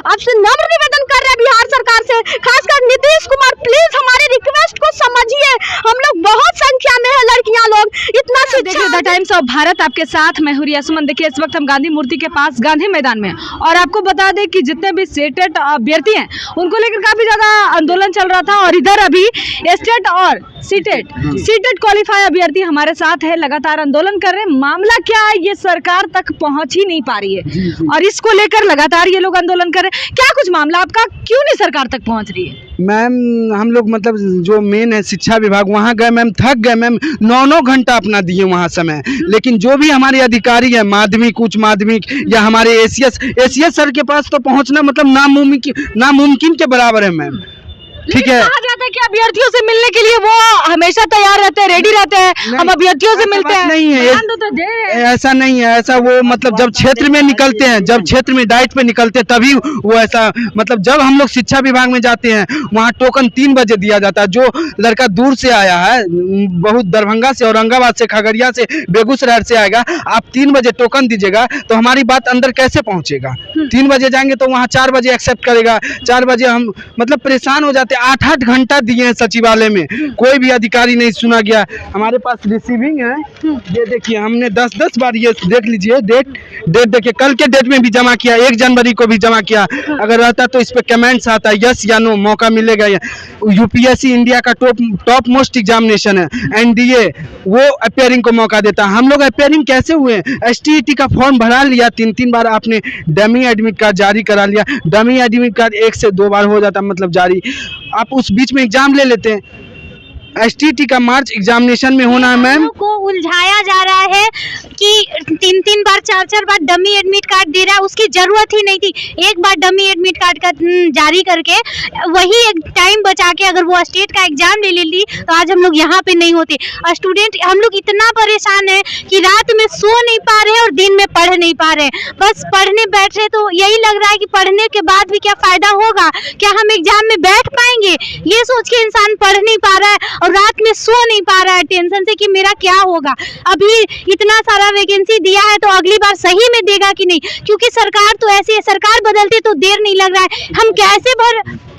आपसे नम्र निवेदन कर रहे हैं बिहार सरकार से, खासकर नीतीश कुमार, प्लीज हमारी रिक्वेस्ट को समझिए। हम लोग बहुत संख्या में है, लड़कियां लोग इतना शिक्षा। द टाइम्स ऑफ भारत आपके साथ मैं हूं रिया सुमन। देखिए इस वक्त हम गांधी मूर्ति के पास गांधी मैदान में, और आपको बता दें कि जितने भी स्टेट अभ्यर्थी हैं उनको लेकर काफी ज्यादा आंदोलन चल रहा था, और इधर अभी स्टेट और सीटेट क्वालिफाई अभ्यर्थी हमारे साथ है, लगातार आंदोलन कर रहे हैं। मामला क्या है, ये सरकार तक पहुंच ही नहीं पा रही है, और इसको लेकर लगातार ये लोग आंदोलन कर रहे हैं। क्या कुछ मामला आपका, क्यों नहीं सरकार तक पहुंच रही है? मैम हम लोग मतलब जो मेन है शिक्षा विभाग, वहाँ गए मैम, थक गए मैम, 9 घंटा अपना दिए वहाँ समय। लेकिन जो भी हमारे अधिकारी है, माध्यमिक, उच्च माध्यमिक या हमारे एसीएस सर के पास तो पहुँचना मतलब नामुमकिन के बराबर है मैम। ठीक है, कहा जाता है कि अभ्यर्थियों से मिलने के लिए वो हमेशा तैयार रहते हैं, रेडी रहते हैं, हम अभ्यर्थियों से मिलते हैं। नहीं है, ऐसा नहीं है। ऐसा वो मतलब जब क्षेत्र में निकलते हैं, जब क्षेत्र में डाइट पे निकलते हैं तभी वो ऐसा मतलब जब हम लोग शिक्षा विभाग में जाते हैं वहाँ टोकन 3 बजे दिया जाता है। जो लड़का दूर से आया है, बहुत दरभंगा से, औरंगाबाद से, खगड़िया से, बेगूसराय से आएगा, आप 3 बजे टोकन दीजिएगा तो हमारी बात अंदर कैसे पहुँचेगा? 3 बजे जाएंगे तो वहाँ 4 बजे एक्सेप्ट करेगा। 4 बजे हम मतलब परेशान हो जाते। 8 घंटा दिए हैं सचिवालय में, कोई भी अधिकारी नहीं सुना गया। हमारे पास रिसीविंग है, ये देखिए, हमने 10 बार, ये देख लीजिए डेट देखिए, कल के डेट में भी जमा किया, 1 जनवरी को भी जमा किया। अगर रहता तो इस पे कमेंट्स आता है यस या नो, मौका मिलेगा। यूपीएससी इंडिया का टॉप मोस्ट एग्जामिनेशन है, एनडीए वो अपेयरिंग को मौका देता है। हम लोग अपेयरिंग कैसे हुए? एसटीईटी का फॉर्म भरा लिया, 3 बार आपने डमी एडमिट कार्ड जारी करा लिया। डमी एडमिट कार्ड 1 से 2 बार हो जाता मतलब जारी, आप उस बीच में एग्जाम ले लेते हैं। एसटीटी का मार्च एग्जामिनेशन में होना है मैम। को उलझाया जा रहा है कि 3 बार 4 बार डमी एडमिट कार्ड दे रहा है, उसकी जरूरत ही नहीं थी। एक बार डमी एडमिट कार्ड का जारी करके वही एक टाइम बचा के अगर वो स्टेट का एग्जाम ले लेती तो आज हम लोग यहाँ पे नहीं होते। स्टूडेंट हम लोग इतना परेशान है कि रात में सो नहीं पा रहे और दिन में पढ़ नहीं पा रहे। बस पढ़ने बैठ रहे तो यही लग रहा है कि पढ़ने के बाद भी क्या फायदा होगा, क्या हम एग्जाम में बैठ पाएंगे, ये सोच के इंसान पढ़ नहीं पा रहा है और रात में सो नहीं पा रहा है टेंशन से कि मेरा क्या होगा। अभी इतना सारा वैकेंसी दिया है तो अगली बार सही में देगा कि नहीं, क्योंकि सरकार तो ऐसी है, सरकार बदलते तो देर नहीं लग रहा है।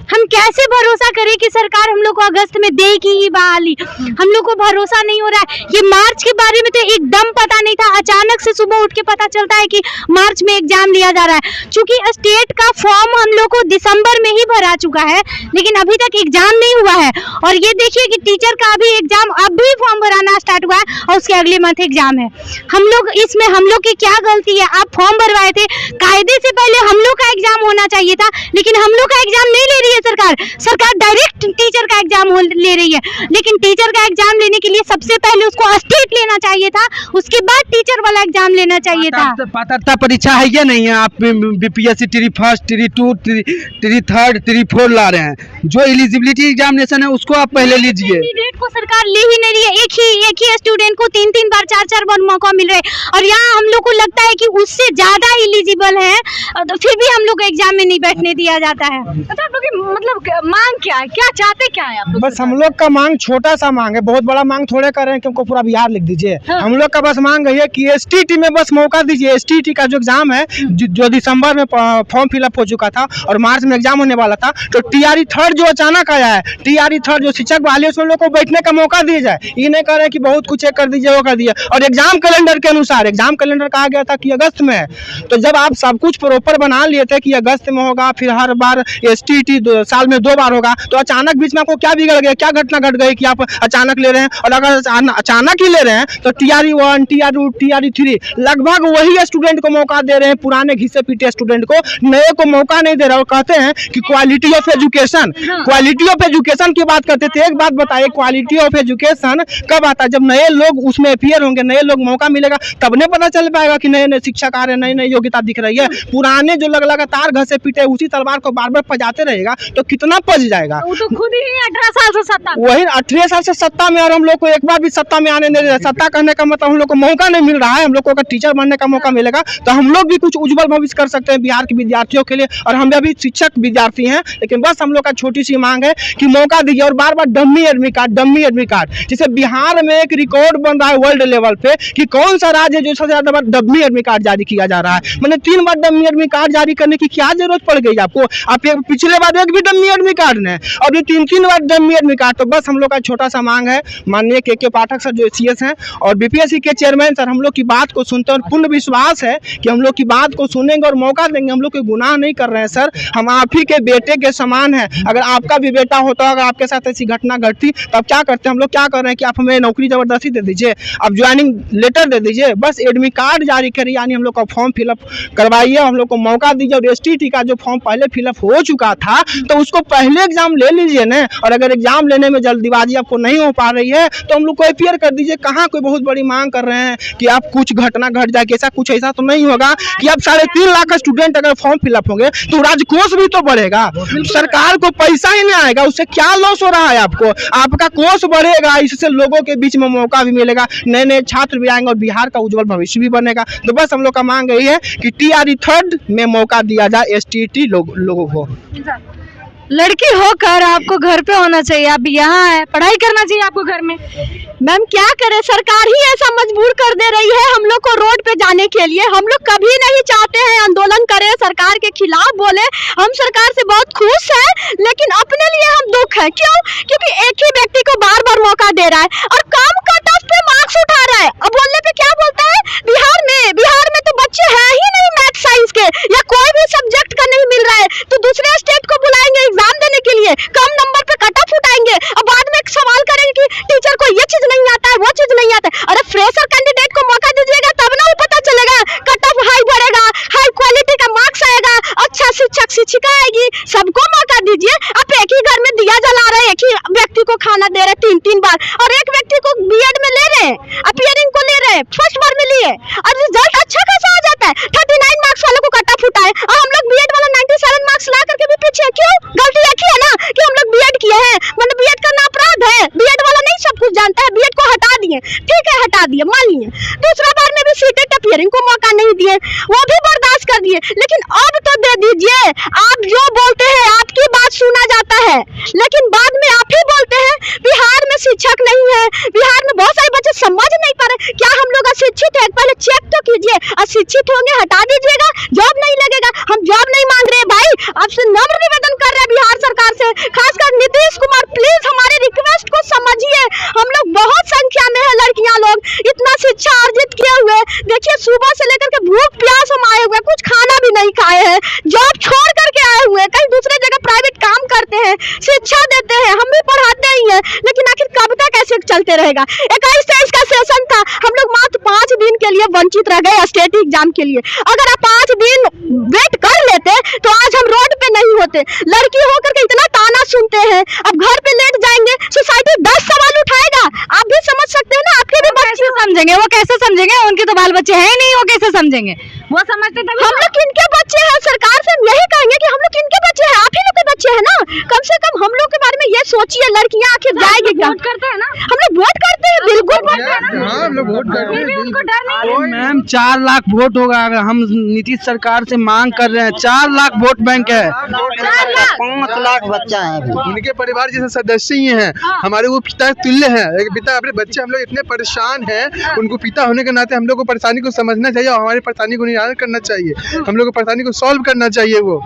हम कैसे भरोसा करें कि सरकार हम लोग को अगस्त में देगी ही बहाली? हम लोग को भरोसा नहीं हो रहा है। ये मार्च के बारे में तो एकदम पता नहीं था, अचानक से सुबह उठ के पता चलता है कि मार्च में एग्जाम लिया जा रहा है। चूंकि स्टेट का फॉर्म हम लोग को दिसंबर में ही भरा चुका है, लेकिन अभी तक एग्जाम नहीं हुआ है। और ये देखिए कि टीचर का भी एग्जाम अभी फॉर्म भराना स्टार्ट हुआ है और उसके अगले मंथ एग्जाम है। हम लोग की क्या गलती है? आप फॉर्म भरवाए थे, कायदे से पहले हम लोग का एग्जाम होना चाहिए था, लेकिन हम लोग का एग्जाम नहीं ले रही है सरकार डायरेक्ट टीचर का एग्जाम ले रही है। लेकिन टीचर का एग्जाम लेने के लिए सबसे पहले उसको स्टेट लेना चाहिए था, उसके बाद टीचर वाला एग्जाम लेना चाहिए था। पात्रता परीक्षा है या नहीं है? आप BPSC teary first, teary 2, teary 3, teary 4 ला रहे हैं। जो एलिजिबिलिटी एग्जामिनेशन है उसको आप पहले लीजिए। कैंडिडेट को सरकार ले ही नहीं रही है, एक ही स्टूडेंट को 3 बार 4 बार मौका मिल रहा है, और यहाँ हम लोग को लगता है कि उससे ज्यादा एलिजिबल है तो फिर भी हम लोग एग्जाम में नहीं बैठने दिया जाता है। तो आप लोग की मतलब मांग क्या है, क्या चाहते क्या है आप लोग? बस हम लोग का मांग छोटा सा मांग है, बहुत बड़ा मांग थोड़े कर रहे हैं कि हमको पूरा बिहार लिख दीजिए। हाँ। हम लोग का बस मांग है कि एसटीटी में बस मौका दीजिए। एसटीटी का जो एग्जाम है, जो दिसंबर में फॉर्म फिलअप हो चुका था और मार्च में एग्जाम होने वाला था, तो टीआरई 3 जो अचानक आया है, टीआरई 3 जो शिक्षक बहाली, उसमें लोग को बैठने का मौका दिया जाए। ये नहीं कर रहे कि बहुत कुछ कर दीजिए, वो कर दिए। और एग्जाम कैलेंडर के अनुसार, एग्जाम कैलेंडर कहा गया था कि अगस्त में है, तो जब आप सब कुछ प्रॉपर बना लिए थे कि अगस्त में होगा, फिर हर बार एसटीटी साल में 2 बार होगा, तो अचानक बीच में आपको क्या बिगड़ गया, क्या घटना घट गई कि आप अचानक ले रहे हैं? और अगर अचानक ही ले रहे हैं तो टीआरई 1, टीआरई 2, टीआरई 3 लगभग वही स्टूडेंट को मौका दे रहे हैं, पुराने घिसे पीटे स्टूडेंट को, नए को मौका नहीं दे रहे। और कहते हैं कि quality of education, quality of education की बात करते थे। एक बात बताइए, क्वालिटी ऑफ एजुकेशन कब आता है? जब नए लोग उसमें अपियर होंगे, नए लोग मौका मिलेगा, तब नहीं पता चल पाएगा कि नए शिक्षक आ रहे हैं, नई योग्यता दिख रही है। पुराने जो लगातार घसे पीटे उसी तलवार को बार बार पजाते रहेगा तो कितना पज जाएगा? वो तो खुद ही 18 साल से सत्ता में, वही 18 साल से सत्ता में, और हम लोग को एक बार भी सत्ता में आने नहीं दे रहे। सत्ता करने का मतलब हम लोग को मौका नहीं मिल रहा है। हम लोग को अगर टीचर बनने का मौका मिलेगा तो हम लोग भी कुछ उज्जवल भविष्य कर सकते हैं बिहार के विद्यार्थियों के लिए। और हम अभी शिक्षक विद्यार्थी हैं, लेकिन बस हम लोग का छोटी सी मांग है कि मौका दीजिए। और बार बार डमी एडमिट कार्ड, जिसे बिहार में एक रिकॉर्ड बन रहा है वर्ल्ड लेवल पे कि कौन सा राज्य जो सबसे ज्यादा डमी एडमिट कार्ड जारी किया जा रहा है। मैंने 3 बार डमी एडमिट कार्ड जारी करने की क्या जरूरत पड़ गई आपको? आप पिछले बार एक भी डमी एडमिट कार्ड ने, और ये 3 बार डमी एडमिट कार्ड। तो बस हम लोग का छोटा सा मांग है, माननीय के पाठक सर जो CS हैं और BPSC के चेयरमैन सर, हम लोग की बात को सुनते हैं और पूर्ण विश्वास है कि हम लोग की बात को सुनेंगे और मौका देंगे। हम लोग कोई गुनाह नहीं कर रहे हैं सर, हम आप ही के बेटे के समान है। अगर आपका भी बेटा होता, अगर आपके साथ ऐसी घटना घटती, तब क्या करते? हम लोग क्या कर रहे हैं कि आप हमें नौकरी जबरदस्ती दे दीजिए, आप ज्वाइनिंग लेटर दे दीजिए, बस एडमिट कार्ड जारी करिए, यानी हम लोग का फॉर्म फिलअप करवाइए, हम लोग को मौका दीजिए। और STT का जो फॉर्म पहले फिलअप हो चुका था, तो उसको पहले एग्जाम ले लीजिए ना। और अगर एग्जाम लेने में जल्दीबाजी आपको नहीं हो पा रही है, तो हम लोग को अपियर कर दीजिए। कहाँ कोई बहुत बड़ी मांग कर रहे हैं कि आप कुछ घटना घट जाए, ऐसा कुछ ऐसा तो नहीं होगा कि अब 3.5 लाख स्टूडेंट अगर फॉर्म फिलअप होंगे तो राजकोष भी तो बढ़ेगा, सरकार को पैसा ही नहीं आएगा, उससे क्या लॉस हो रहा है आपको? आपका कोष बढ़ेगा, इससे लोगों के बीच में मौका भी मिलेगा, नए नए छात्र भी आएंगे और बिहार का उज्जवल भविष्य भी बनेगा। तो बस हम लोग का मांग यही है कि TRE 3rd में मौका दिया जाए STT लोगों को। लड़की होकर आपको घर पे होना चाहिए, आप यहाँ है, पढ़ाई करना चाहिए आपको घर में। मैम क्या करें, सरकार ही ऐसा मजबूर कर दे रही है हम लोग को रोड पे जाने के लिए। हम लोग कभी नहीं चाहते हैं आंदोलन करें, सरकार के खिलाफ बोले, हम सरकार से बहुत खुश हैं, लेकिन अपने लिए हम दुख है। क्यों? क्योंकि एक ही व्यक्ति को बार बार मौका दे रहा है और कम कट ऑफ पे मार्क्स उठा रहा है। अब बोलने पे क्या बोलता है, बिहार में तो बच्चे हैं ही नहीं मैथ साइंस के, या कोई भी सब्जेक्ट का नहीं मिल रहा है, तो दूसरे स्टेट को बुलाएंगे एग्जाम देने के लिए, कम नंबर पे कट ऑफ उठाएंगे और बाद में एक सवाल करेंगे कि टीचर को ये चीज नहीं आता है, वो चीज नहीं आता है। अरे फ्रेशर कैंडिडेट को मौका दीजिएगा, तब ना वो पता चलेगा, कट ऑफ हाई बढ़ेगा, हाई क्वालिटी का मार्क्स आएगा, अच्छा शिक्षक शिक्षिका आएगी, सबको मौका दीजिए। आप एक ही घर में दिया जला रहे हैं, एक ही व्यक्ति को खाना दे रहे 3 बार, और एक व्यक्ति को B.Ed में ले रहे हैं, अपियरिंग को ले रहे हैं, फर्स्ट बार में लिए और रिजल्ट अच्छा खासा आ जाता है। 39 मार्क्स वालों को कट ऑफ उठाए और हम लोग B.Ed वाला 97 मार्क्स ला करके भी पीछे। क्यों? गलती एक ही है ना कि हम लोग B.Ed किए हैं, मतलब B.Ed करना अपराध है। B.Ed वाला नहीं सब कुछ जानता है, B.Ed को हटा दिए, ठीक है हटा दिए, मान लिए। दूसरा बार में भी सीटेट अपियरिंग को मौका नहीं दिए, वो भी बर्दाश्त कर दिए, लेकिन अब तो दे दीजिए। आप जो बोलते हैं आपकी बात सुना जाता है, लेकिन बाद में आप ही बोलते हैं बिहार में शिक्षक नहीं है, बिहार में बहुत सारे बच्चे समझ नहीं पा रहे। क्या हम लोग अशिक्षित है? पहले चेक तो कीजिए, अशिक्षित होंगे हटा दीजिएगा, जॉब नहीं लगेगा। हम जॉब नहीं मांग रहे भाई, आपसे नम्र निवेदन कर रहे हैं बिहार सरकार से, खासकर नीतीश कुमार, प्लीज हमारे रिक्वेस्ट को समझिए। हम लोग बहुत संख्या में है, लड़कियां लोग इतना शिक्षा अर्जित किए हुए, देखिए सुबह से लेकर के भूख प्यास हम आए हुए, कुछ खाना भी नहीं खाए हैं, जॉब छोड़ करके आए हुए, कहीं दूसरे जगह प्राइवेट काम करते हैं, शिक्षा देते हैं, हम भी पढ़ाते ही हैं, लेकिन आखिर कब तक ऐसे चलते रहेगा? 21-23 का सेशन था, हम लोग मात्र 5 दिन के लिए वंचित रह गए स्टेट एग्जाम के लिए। अगर आप 5 दिन वेट कर लेते तो आज हम रोड पे नहीं होते। लड़की होकर के इतना ताना सुनते हैं, अब घर पे लेट जाएंगे, सोसाइटी 10 सवाल उठाएगा। आप भी समझ सकते हैं ना, आपके भी बच्चे समझेंगे, वो कैसे समझेंगे? उनके तो बाल बच्चे हैं नहीं, वो कैसे समझेंगे? वो समझते तभी। हम लोग किनके बच्चे हैं? सरकार से हम यही कहेंगे कि हम लोग किनके बच्चे हैं? आप ही लोग के बच्चे हैं ना, कम से कम हम लोग के बारे में ये सोचिए। लड़कियां आखिर जाएगी क्या? वोट करते हैं ना, हम लोग वोट करते हैं, बिल्कुल वोट करते हैं, हम लोग वोट करते हैं। उनको डर नहीं है। मैम 4 लाख वोट होगा, अगर हम नीतीश सरकार से मांग कर रहे हैं, 4 लाख वोट बैंक है, 5 लाख बच्चा है। उनके परिवार जैसे सदस्य ही हैं, हमारे वो पिता तुल्य हैं। एक पिता अपने बच्चे, हम लोग इतने परेशान हैं, उनको पिता होने के नाते हम लोग को परेशानी को समझना चाहिए और हमारी परेशानी को निवारण करना चाहिए, हम लोग को परेशानी को सॉल्व करना चाहिए वो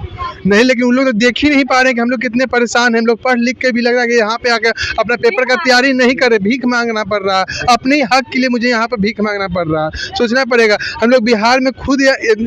नहीं। लेकिन उन लोग तो देख ही नहीं पा रहे हैं कि हम लोग कितने परेशान हैं। हम लोग पढ़ लिख के भी लग रहा है कि यहाँ पे आकर अपना पेपर का तैयारी नहीं करे, भीख मांगना पड़ रहा है, अपने हक के लिए मुझे यहाँ पर भीख मांगना पड़ रहा है। सोचना पड़ेगा, हम लोग बिहार में खुद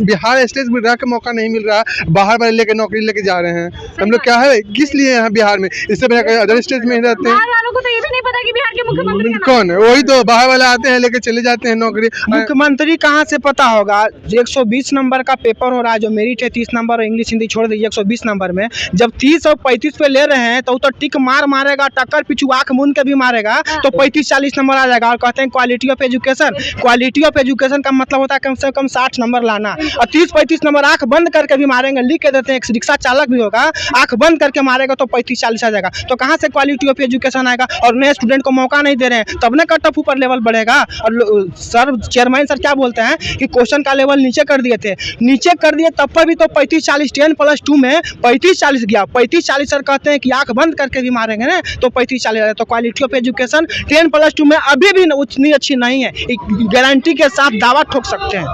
बिहार स्टेट में रह के मौका नहीं मिल रहा, बाहर वाले लेके नौकरी लेके जा रहे हैं। हम लोग क्या है, किस लिए यहाँ बिहार में, इससे बढ़िया अदर स्टेट में रहते हैं। को तो ये भी नहीं पता कि बिहार के मुख्यमंत्री कौन है? वही तो बाहर वाले आते हैं, लेके चले जाते हैं नौकरी। मुख्यमंत्री कहाँ से पता होगा? 120 नंबर का पेपर हो रहा है, जो मेरिट है 30 नंबर, और इंग्लिश हिंदी छोड़ दीजिए 120 नंबर में, जब 30 और 35 पे ले रहे हैं तो टिक मारेगा, टक्कर पिछू आंख मूंद के भी मारेगा, तो 35-40 नंबर आ जाएगा। और कहते हैं quality of education, quality of education का मतलब होता है कम से कम 60 नंबर लाना, और 30-35 नंबर आंख बंद करके भी मारेंगे, लिख के देते हैं। एक रिक्शा चालक भी होगा, आंख बंद करके मारेगा तो 35-40 आ जाएगा। तो कहाँ से क्वालिटी ऑफ एजुकेशन आएगा? और नए स्टूडेंट को मौका नहीं दे रहे हैं, तब ना कट ऑफ ऊपर लेवल बढ़ेगा। और सर चेयरमैन सर क्या बोलते हैं कि क्वेश्चन का लेवल नीचे कर दिए थे, नीचे कर दिए तब पर भी तो 35-40 10+2 2 में 35-40 गया। 35-40 सर कहते हैं कि आंख बंद करके भी मारेंगे ना तो 35-40। तो क्वालिटी ऑफ एजुकेशन 10+2 में अभी भी उतनी अच्छी नहीं है, गारंटी के साथ दावा ठोक सकते हैं।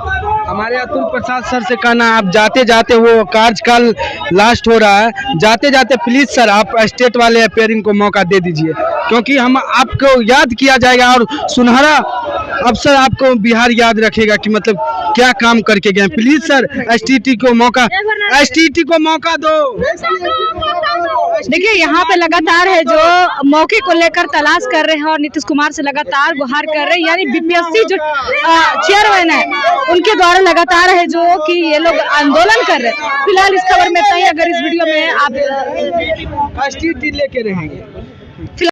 हमारे अतुल प्रसाद सर से कहना, आप जाते जाते, वो कार्यकाल लास्ट हो रहा है, जाते जाते प्लीज सर आप स्टेट वाले अपेयरिंग को मौका दे दीजिए, क्योंकि हम आपको याद किया जाएगा और सुनहरा अवसर आपको बिहार याद रखेगा कि मतलब क्या काम करके गए। प्लीज सर एसटीटी को मौका दो। देखिए यहाँ पे लगातार है जो मौके को लेकर तलाश कर रहे हैं और नीतीश कुमार से लगातार गुहार कर रहे हैं, यानी बीपीएससी जो चेयरमैन है उनके द्वारा लगातार है जो कि ये लोग आंदोलन कर रहे हैं। फिलहाल इस खबर में इतना ही। अगर इस वीडियो में आप एसटीटी लेके रहेंगे।